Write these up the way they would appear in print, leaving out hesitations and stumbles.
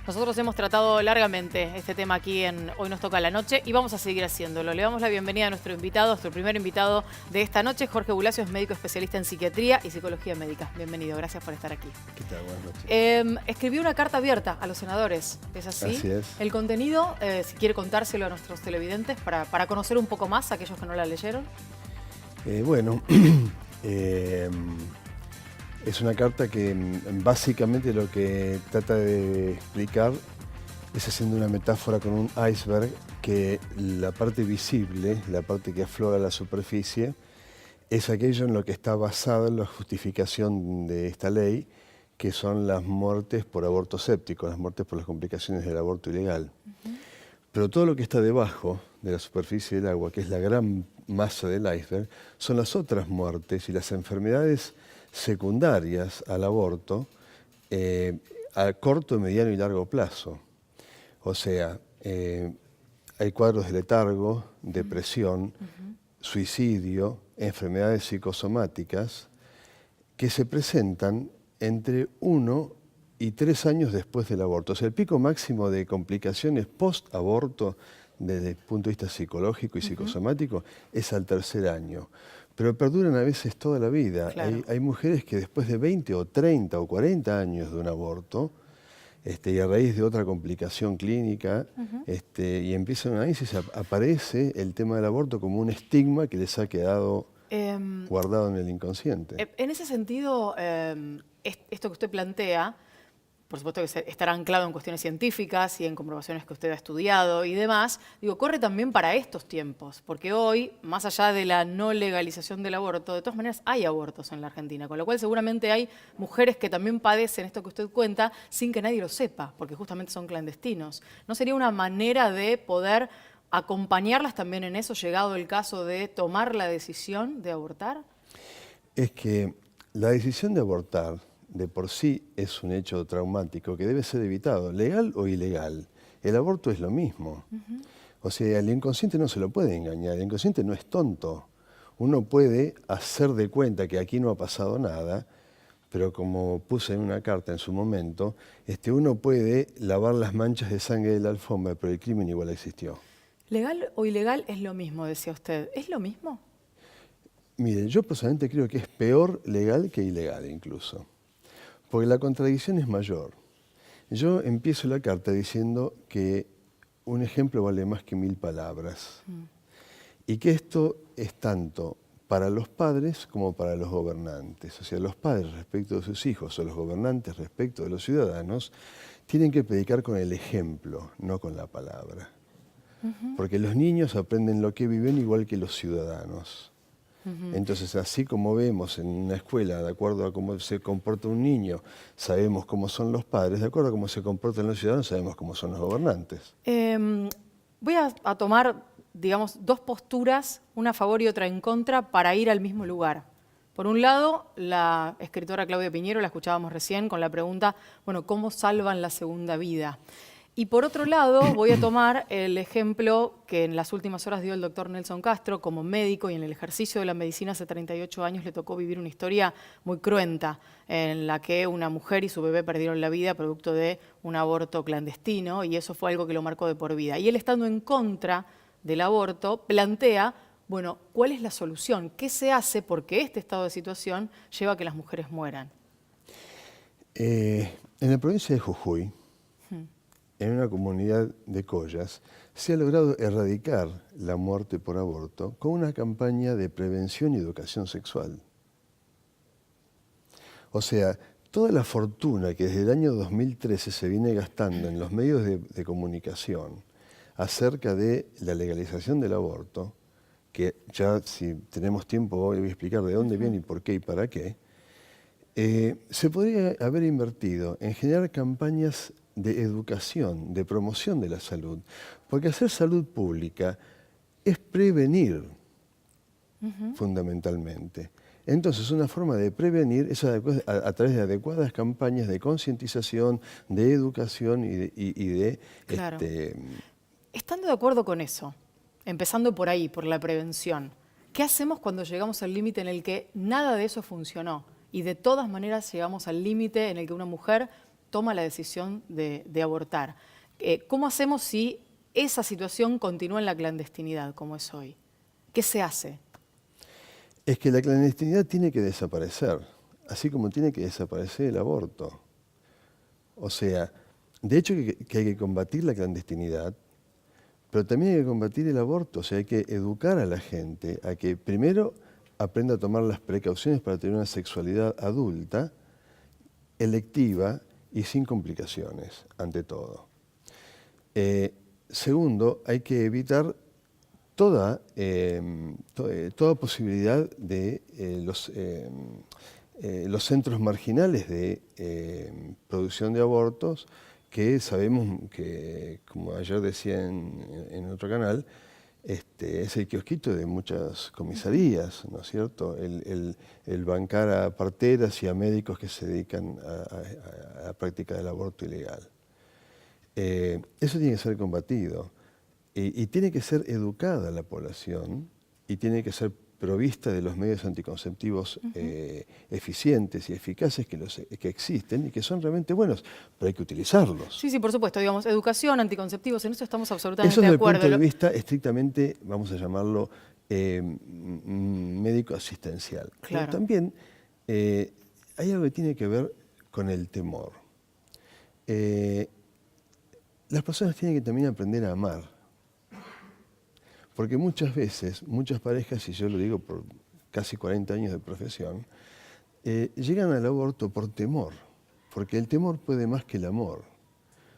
Nosotros hemos tratado largamente este tema aquí en Hoy Nos Toca la Noche y vamos a seguir haciéndolo. Le damos la bienvenida a nuestro invitado, nuestro primer invitado de esta noche. Jorge Bulacio es médico especialista en psiquiatría y psicología médica. Bienvenido, gracias por estar aquí. ¿Qué tal? Buenas noches. Escribió una carta abierta a los senadores, ¿es así? Así es. El contenido, si quiere contárselo a nuestros televidentes para conocer un poco más a aquellos que no la leyeron. Es una carta que básicamente lo que trata de explicar es haciendo una metáfora con un iceberg, que la parte visible, la parte que aflora a la superficie, es aquello en lo que está basada la justificación de esta ley, que son las muertes por aborto séptico, las muertes por las complicaciones del aborto ilegal. Pero todo lo que está debajo de la superficie del agua, que es la gran masa del iceberg, son las otras muertes y las enfermedades secundarias al aborto a corto, mediano y largo plazo. O sea, hay cuadros de letargo, depresión, suicidio, enfermedades psicosomáticas que se presentan entre 1 y 3 años después del aborto. O sea, el pico máximo de complicaciones post-aborto desde el punto de vista psicológico y psicosomático es al 3er año. Pero perduran a veces toda la vida. Claro. Hay mujeres que después de 20 o 30 o 40 años de un aborto, y a raíz de otra complicación clínica, y empiezan un análisis, aparece el tema del aborto como un estigma que les ha quedado guardado en el inconsciente. En ese sentido, esto que usted plantea, por supuesto que estará anclado en cuestiones científicas y en comprobaciones que usted ha estudiado y demás, digo, corre también para estos tiempos, porque hoy, más allá de la no legalización del aborto, de todas maneras hay abortos en la Argentina, con lo cual seguramente hay mujeres que también padecen esto que usted cuenta sin que nadie lo sepa, porque justamente son clandestinos. ¿No sería una manera de poder acompañarlas también en eso, llegado el caso de tomar la decisión de abortar? Es que la decisión de abortar de por sí es un hecho traumático que debe ser evitado, legal o ilegal. El aborto es lo mismo. O sea, el inconsciente no se lo puede engañar, el inconsciente no es tonto. Uno puede hacer de cuenta que aquí no ha pasado nada, pero como puse en una carta en su momento, uno puede lavar las manchas de sangre de la alfombra, pero el crimen igual existió. ¿Legal o ilegal es lo mismo, decía usted? ¿Es lo mismo? Mire, yo personalmente creo que es peor legal que ilegal incluso, porque la contradicción es mayor. Yo empiezo la carta diciendo que un ejemplo vale más que 1000 palabras, y que esto es tanto para los padres como para los gobernantes. O sea, los padres respecto de sus hijos o los gobernantes respecto de los ciudadanos tienen que predicar con el ejemplo, no con la palabra. Porque los niños aprenden lo que viven igual que los ciudadanos. Entonces, así como vemos en una escuela, de acuerdo a cómo se comporta un niño, sabemos cómo son los padres, de acuerdo a cómo se comportan los ciudadanos, sabemos cómo son los gobernantes. Voy a tomar, digamos, dos posturas, una a favor y otra en contra, para ir al mismo lugar. Por un lado, la escritora Claudia Piñero, la escuchábamos recién, con la pregunta, bueno, ¿cómo salvan la segunda vida? Y por otro lado, voy a tomar el ejemplo que en las últimas horas dio el doctor Nelson Castro como médico, y en el ejercicio de la medicina hace 38 años le tocó vivir una historia muy cruenta en la que una mujer y su bebé perdieron la vida producto de un aborto clandestino, y eso fue algo que lo marcó de por vida. Y él, estando en contra del aborto, plantea, bueno, ¿cuál es la solución? ¿Qué se hace? Porque este estado de situación lleva a que las mujeres mueran. En la provincia de Jujuy, en una comunidad de collas, se ha logrado erradicar la muerte por aborto con una campaña de prevención y educación sexual. O sea, toda la fortuna que desde el año 2013 se viene gastando en los medios de comunicación acerca de la legalización del aborto, que ya si tenemos tiempo hoy voy a explicar de dónde viene y por qué y para qué, se podría haber invertido en generar campañas de educación, de promoción de la salud, porque hacer salud pública es prevenir, fundamentalmente. Entonces, una forma de prevenir es a través de adecuadas campañas de concientización, de educación y de... Claro. Estando de acuerdo con eso, empezando por ahí, por la prevención, ¿qué hacemos cuando llegamos al límite en el que nada de eso funcionó? Y de todas maneras llegamos al límite en el que una mujer toma la decisión de abortar. ¿Cómo hacemos si esa situación continúa en la clandestinidad como es hoy? ¿Qué se hace? Es que la clandestinidad tiene que desaparecer, así como tiene que desaparecer el aborto. O sea, de hecho que hay que combatir la clandestinidad, pero también hay que combatir el aborto. O sea, hay que educar a la gente a que primero aprenda a tomar las precauciones para tener una sexualidad adulta, electiva y sin complicaciones, ante todo. Segundo, hay que evitar toda posibilidad de los centros marginales de producción de abortos, que sabemos que, como ayer decía en otro canal, es el kiosquito de muchas comisarías, ¿no es cierto? El bancar a parteras y a médicos que se dedican a la práctica del aborto ilegal. Eso tiene que ser combatido y tiene que ser educada la población y tiene que ser provista de los medios anticonceptivos eficientes y eficaces que existen y que son realmente buenos, pero hay que utilizarlos. Sí, por supuesto. Digamos, educación, anticonceptivos, en eso estamos absolutamente de acuerdo. Eso de desde el punto de vista estrictamente, vamos a llamarlo, médico-asistencial. Claro. Pero también hay algo que tiene que ver con el temor. Las personas tienen que también aprender a amar. Porque muchas veces, muchas parejas, y yo lo digo por casi 40 años de profesión, llegan al aborto por temor, porque el temor puede más que el amor.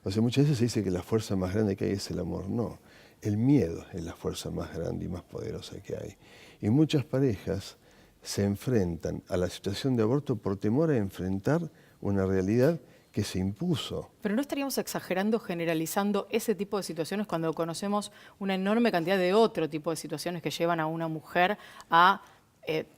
O sea, muchas veces se dice que la fuerza más grande que hay es el amor. No, el miedo es la fuerza más grande y más poderosa que hay. Y muchas parejas se enfrentan a la situación de aborto por temor a enfrentar una realidad que se impuso. Pero ¿no estaríamos exagerando, generalizando ese tipo de situaciones cuando conocemos una enorme cantidad de otro tipo de situaciones que llevan a una mujer a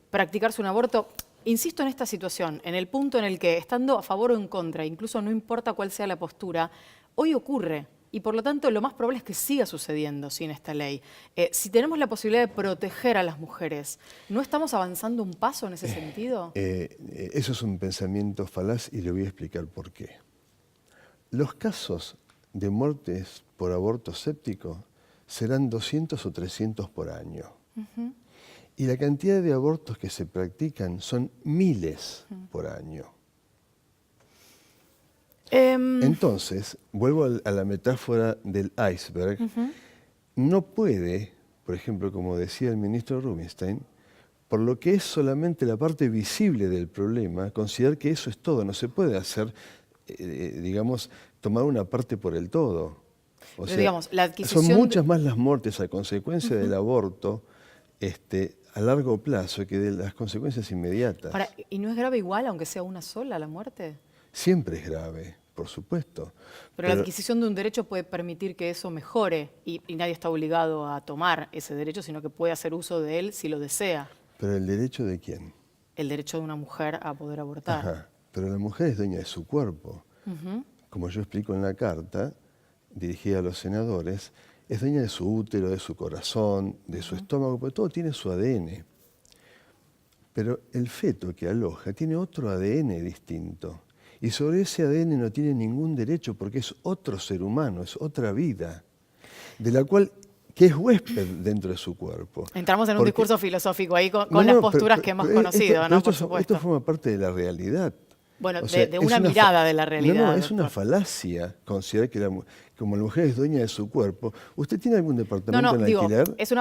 practicarse un aborto? Insisto en esta situación, en el punto en el que, estando a favor o en contra, incluso no importa cuál sea la postura, hoy ocurre. Y por lo tanto, lo más probable es que siga sucediendo sin esta ley. Si tenemos la posibilidad de proteger a las mujeres, ¿no estamos avanzando un paso en ese sentido? Eso es un pensamiento falaz y le voy a explicar por qué. Los casos de muertes por aborto séptico serán 200 o 300 por año. Y la cantidad de abortos que se practican son miles por año. Entonces, vuelvo a la metáfora del iceberg. No puede, por ejemplo, como decía el ministro Rubinstein, por lo que es solamente la parte visible del problema, considerar que eso es todo. No se puede hacer, digamos, tomar una parte por el todo. O sea, digamos, la adquisición son muchas más las muertes a consecuencia del aborto a largo plazo que de las consecuencias inmediatas. Ahora, ¿y no es grave igual, aunque sea una sola, la muerte? Siempre es grave, por supuesto. Pero la adquisición de un derecho puede permitir que eso mejore y nadie está obligado a tomar ese derecho, sino que puede hacer uso de él si lo desea. ¿Pero el derecho de quién? El derecho de una mujer a poder abortar. Ajá. Pero la mujer es dueña de su cuerpo. Como yo explico en la carta dirigida a los senadores, es dueña de su útero, de su corazón, de su estómago, porque todo tiene su ADN. Pero el feto que aloja tiene otro ADN distinto. Y sobre ese ADN no tiene ningún derecho porque es otro ser humano, es otra vida, de la cual que es huésped dentro de su cuerpo. Entramos en un discurso filosófico ahí con las posturas que hemos conocido, ¿no? Por supuesto. Esto forma parte de la realidad. Bueno, o sea, de una mirada de la realidad. No, es una falacia considerar que como la mujer es dueña de su cuerpo. ¿Usted tiene algún departamento en alquiler? Es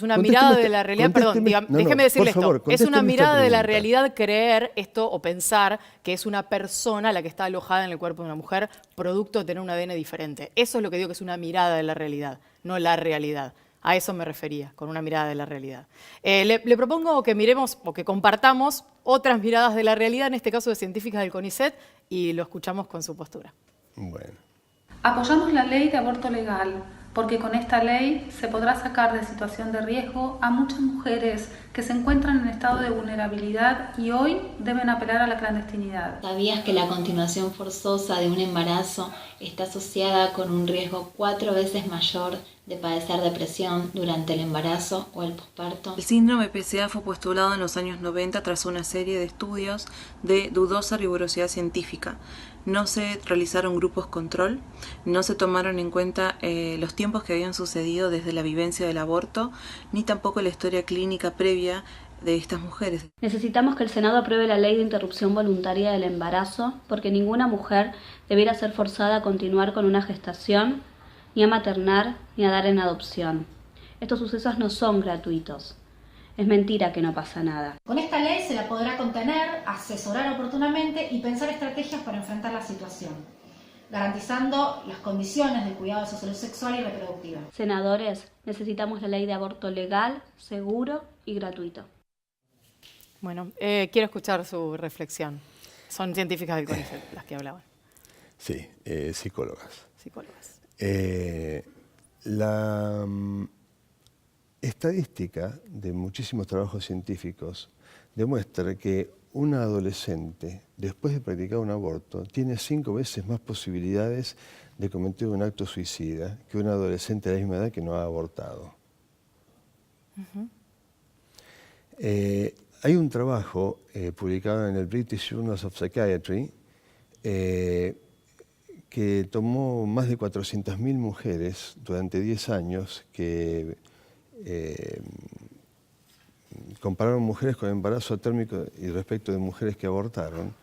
una mirada de la realidad. Perdón, déjeme decirle esto. Es una mirada de la realidad creer esto o pensar que es una persona la que está alojada en el cuerpo de una mujer producto de tener un ADN diferente. Eso es lo que digo que es una mirada de la realidad, no la realidad. A eso me refería, con una mirada de la realidad. Le propongo que miremos o que compartamos otras miradas de la realidad, en este caso de científicas del CONICET, y lo escuchamos con su postura. Bueno. Apoyamos la ley de aborto legal, porque con esta ley se podrá sacar de situación de riesgo a muchas mujeres que se encuentran en estado de vulnerabilidad y hoy deben apelar a la clandestinidad. ¿Sabías que la continuación forzosa de un embarazo está asociada con un riesgo 4 veces mayor de padecer depresión durante el embarazo o el posparto? El síndrome PCA fue postulado en los años 90 tras una serie de estudios de dudosa rigurosidad científica. no se realizaron grupos control, no se tomaron en cuenta los tiempos que habían sucedido desde la vivencia del aborto, ni tampoco la historia clínica previa de estas mujeres. Necesitamos que el Senado apruebe la ley de interrupción voluntaria del embarazo, porque ninguna mujer debiera ser forzada a continuar con una gestación, ni a maternar, ni a dar en adopción. Estos sucesos no son gratuitos. Es mentira que no pasa nada. Con esta ley se la podrá contener, asesorar oportunamente y pensar estrategias para enfrentar la situación, garantizando las condiciones del cuidado de su salud sexual y reproductiva. Senadores, necesitamos la ley de aborto legal, seguro y gratuito. Bueno, quiero escuchar su reflexión. Son científicas del CONICET las que hablaban. Sí, psicólogas. Psicólogas. La estadística de muchísimos trabajos científicos demuestra que una adolescente, después de practicar un aborto, tiene 5 veces más posibilidades de cometer un acto suicida que una adolescente de la misma edad que no ha abortado. Hay un trabajo publicado en el British Journal of Psychiatry que tomó más de 400.000 mujeres durante 10 años que compararon mujeres con embarazo atérmico y respecto de mujeres que abortaron.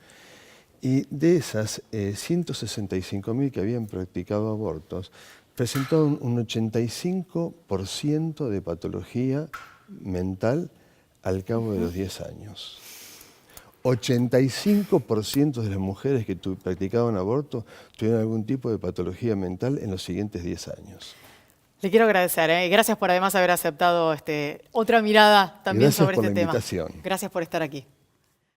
Y de esas 165.000 que habían practicado abortos, presentaron un 85% de patología mental al cabo de los 10 años. 85% de las mujeres que practicaban aborto tuvieron algún tipo de patología mental en los siguientes 10 años. Le quiero agradecer, gracias por además haber aceptado otra mirada también sobre este tema. Gracias por la invitación. Gracias por estar aquí.